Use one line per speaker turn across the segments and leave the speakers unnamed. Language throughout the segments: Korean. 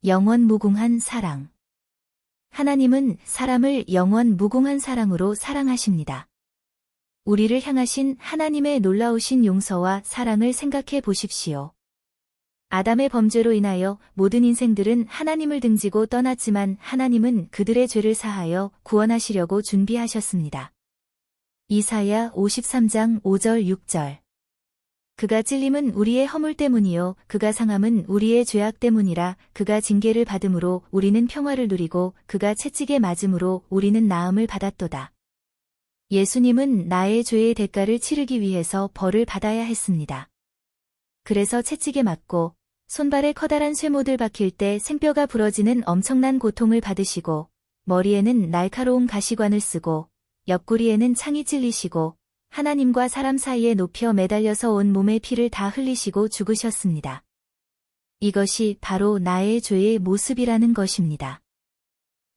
영원 무궁한 사랑. 하나님은 사람을 영원 무궁한 사랑으로 사랑하십니다. 우리를 향하신 하나님의 놀라우신 용서와 사랑을 생각해 보십시오. 아담의 범죄로 인하여 모든 인생들은 하나님을 등지고 떠났지만 하나님은 그들의 죄를 사하여 구원하시려고 준비하셨습니다. 이사야 53장 5절 6절. 그가 찔림은 우리의 허물 때문이요 그가 상함은 우리의 죄악 때문이라. 그가 징계를 받음으로 우리는 평화를 누리고 그가 채찍에 맞음으로 우리는 나음을 받았도다. 예수님은 나의 죄의 대가를 치르기 위해서 벌을 받아야 했습니다. 그래서 채찍에 맞고 손발에 커다란 쇠못을 박힐 때 생뼈가 부러지는 엄청난 고통을 받으시고 머리에는 날카로운 가시관을 쓰고 옆구리에는 창이 찔리시고 하나님과 사람 사이에 높여 매달려서 온 몸의 피를 다 흘리시고 죽으셨습니다. 이것이 바로 나의 죄의 모습이라는 것입니다.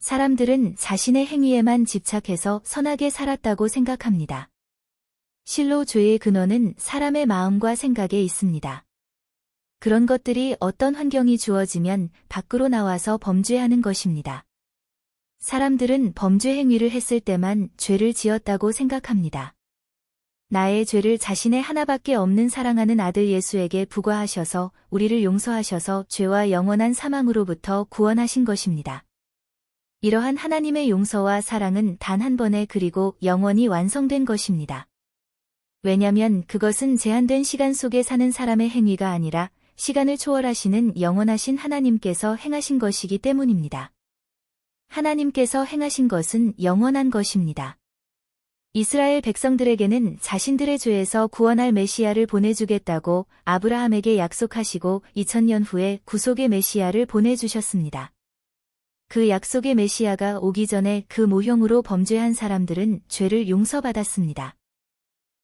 사람들은 자신의 행위에만 집착해서 선하게 살았다고 생각합니다. 실로 죄의 근원은 사람의 마음과 생각에 있습니다. 그런 것들이 어떤 환경이 주어지면 밖으로 나와서 범죄하는 것입니다. 사람들은 범죄 행위를 했을 때만 죄를 지었다고 생각합니다. 나의 죄를 자신의 하나밖에 없는 사랑하는 아들 예수에게 부과하셔서 우리를 용서하셔서 죄와 영원한 사망으로부터 구원하신 것입니다. 이러한 하나님의 용서와 사랑은 단 한 번에 그리고 영원히 완성된 것입니다. 왜냐면 그것은 제한된 시간 속에 사는 사람의 행위가 아니라 시간을 초월하시는 영원하신 하나님께서 행하신 것이기 때문입니다. 하나님께서 행하신 것은 영원한 것입니다. 이스라엘 백성들에게는 자신들의 죄에서 구원할 메시아를 보내주겠다고 아브라함에게 약속하시고 2000년 후에 구속의 메시아를 보내주셨습니다. 그 약속의 메시아가 오기 전에 그 모형으로 범죄한 사람들은 죄를 용서받았습니다.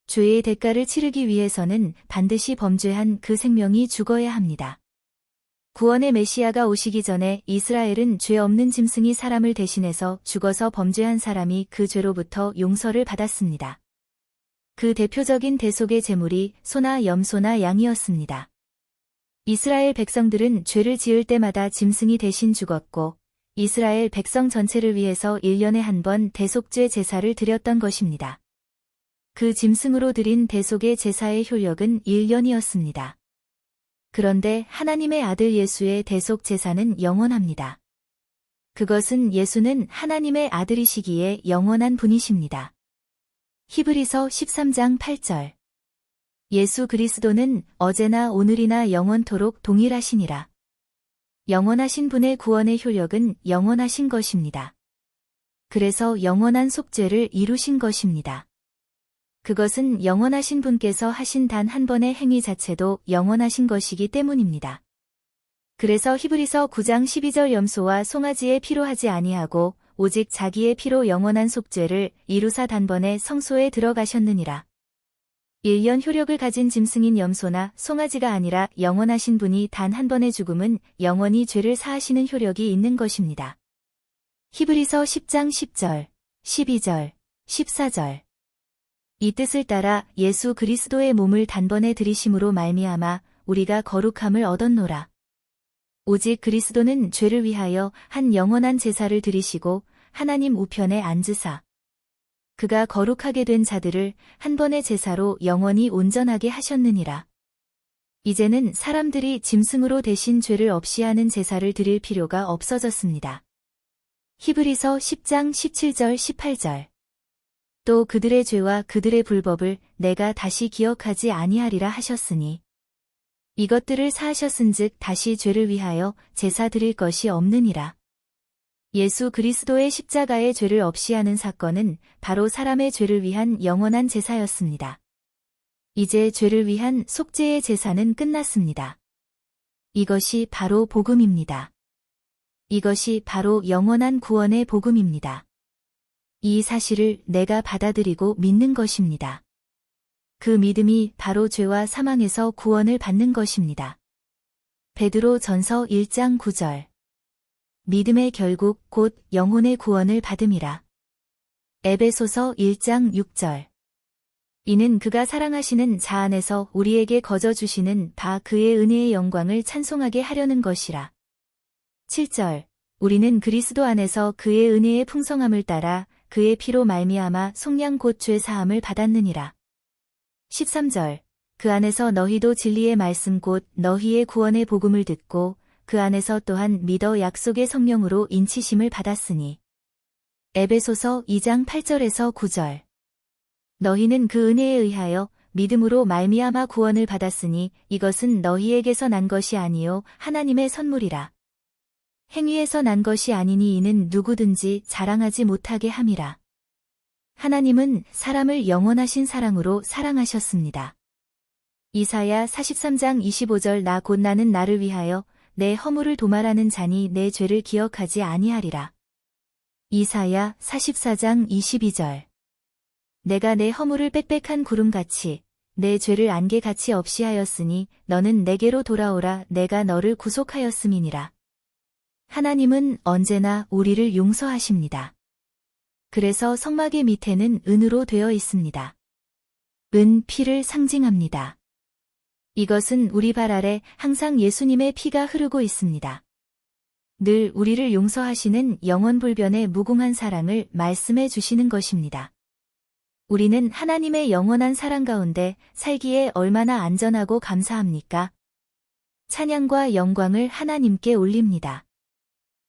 죄의 대가를 치르기 위해서는 반드시 범죄한 그 생명이 죽어야 합니다. 구원의 메시아가 오시기 전에 이스라엘은 죄 없는 짐승이 사람을 대신해서 죽어서 범죄한 사람이 그 죄로부터 용서를 받았습니다. 그 대표적인 대속의 제물이 소나 염소나 양이었습니다. 이스라엘 백성들은 죄를 지을 때마다 짐승이 대신 죽었고 이스라엘 백성 전체를 위해서 1년에 한 번 대속죄 제사를 드렸던 것입니다. 그 짐승으로 드린 대속의 제사의 효력은 1년이었습니다. 그런데 하나님의 아들 예수의 대속 제사는 영원합니다. 그것은 예수는 하나님의 아들이시기에 영원한 분이십니다. 히브리서 13장 8절. 예수 그리스도는 어제나 오늘이나 영원토록 동일하시니라. 영원하신 분의 구원의 효력은 영원하신 것입니다. 그래서 영원한 속죄를 이루신 것입니다. 그것은 영원하신 분께서 하신 단 한 번의 행위 자체도 영원하신 것이기 때문입니다. 그래서 히브리서 9장 12절 염소와 송아지의 피로 하지 아니하고 오직 자기의 피로 영원한 속죄를 이루사 단번에 성소에 들어가셨느니라. 1년 효력을 가진 짐승인 염소나 송아지가 아니라 영원하신 분이 단 한 번의 죽음은 영원히 죄를 사하시는 효력이 있는 것입니다. 히브리서 10장 10절, 12절, 14절. 이 뜻을 따라 예수 그리스도의 몸을 단번에 들이심으로 말미암아 우리가 거룩함을 얻었노라. 오직 그리스도는 죄를 위하여 한 영원한 제사를 드리시고 하나님 우편에 앉으사 그가 거룩하게 된 자들을 한 번의 제사로 영원히 온전하게 하셨느니라. 이제는 사람들이 짐승으로 대신 죄를 없이 하는 제사를 드릴 필요가 없어졌습니다. 히브리서 10장 17절 18절. 또 그들의 죄와 그들의 불법을 내가 다시 기억하지 아니하리라 하셨으니 이것들을 사하셨은즉 다시 죄를 위하여 제사 드릴 것이 없느니라. 예수 그리스도의 십자가의 죄를 없이 하는 사건은 바로 사람의 죄를 위한 영원한 제사였습니다. 이제 죄를 위한 속죄의 제사는 끝났습니다. 이것이 바로 복음입니다. 이것이 바로 영원한 구원의 복음입니다. 이 사실을 내가 받아들이고 믿는 것입니다. 그 믿음이 바로 죄와 사망에서 구원을 받는 것입니다. 베드로 전서 1장 9절. 믿음의 결국 곧 영혼의 구원을 받음이라. 에베소서 1장 6절. 이는 그가 사랑하시는 자 안에서 우리에게 거저 주시는 바 그의 은혜의 영광을 찬송하게 하려는 것이라. 17절. 우리는 그리스도 안에서 그의 은혜의 풍성함을 따라 그의 피로 말미암아 속량 곧 죄 사함을 받았느니라. 13절. 그 안에서 너희도 진리의 말씀 곧 너희의 구원의 복음을 듣고 그 안에서 또한 믿어 약속의 성령으로 인치심을 받았으니. 에베소서 2장 8절에서 9절. 너희는 그 은혜에 의하여 믿음으로 말미암아 구원을 받았으니 이것은 너희에게서 난 것이 아니요 하나님의 선물이라. 행위에서 난 것이 아니니 이는 누구든지 자랑하지 못하게 함이라. 하나님은 사람을 영원하신 사랑으로 사랑하셨습니다. 이사야 43장 25절 나 곧 나는 나를 위하여 내 허물을 도말하는 자니 내 죄를 기억하지 아니하리라. 이사야 44장 22절. 내가 내 허물을 빽빽한 구름같이 내 죄를 안개같이 없이 하였으니 너는 내게로 돌아오라 내가 너를 구속하였음이니라. 하나님은 언제나 우리를 용서하십니다. 그래서 성막의 밑에는 은으로 되어 있습니다. 은 피를 상징합니다. 이것은 우리 발 아래 항상 예수님의 피가 흐르고 있습니다. 늘 우리를 용서하시는 영원불변의 무궁한 사랑을 말씀해 주시는 것입니다. 우리는 하나님의 영원한 사랑 가운데 살기에 얼마나 안전하고 감사합니까? 찬양과 영광을 하나님께 올립니다.